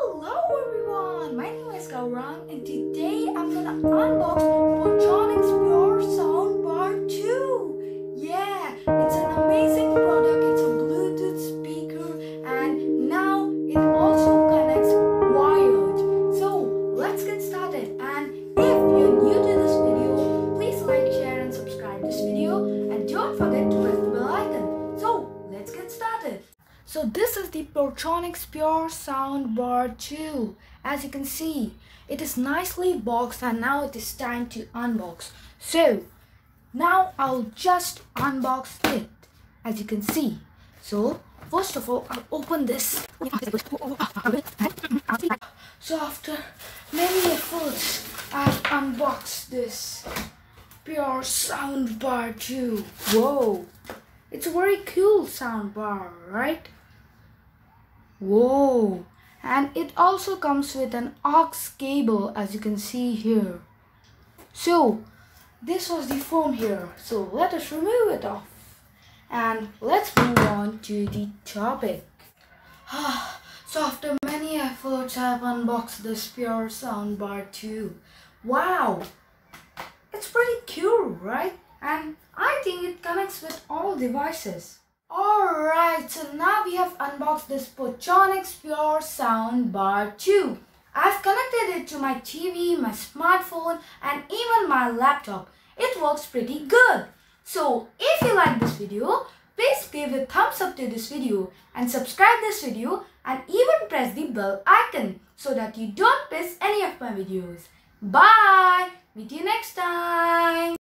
Hello everyone, my name is Gaurang and today I'm gonna unbox Photronics Pure Soundbar 2. Yeah, it's an amazing product. It's a Bluetooth speaker and now it also connects wired. So let's get started, and if you're new to this video, please like, share and subscribe this video and don't forget to press the bell icon. So let's get started. So this is the Photronics Pure Soundbar 2. As you can see, it is nicely boxed and now it is time to unbox. So now I'll just unbox it, as you can see. So first of all, I'll open this. So after many efforts, I've unboxed this Pure Soundbar 2. Whoa, it's a very cool soundbar, right? Whoa, and it also comes with an aux cable, as you can see here. So this was the foam here, so let us remove it off and let's move on to the topic. So after many efforts, I've unboxed this Pure Soundbar 2. Wow, it's pretty cool, right? And I think it connects with all devices. Alright, so now we have unboxed this Photronics Pure Soundbar 2. I've connected it to my TV, my smartphone and even my laptop. It works pretty good. So if you like this video, please give a thumbs up to this video and subscribe this video and even press the bell icon so that you don't miss any of my videos. Bye! Meet you next time!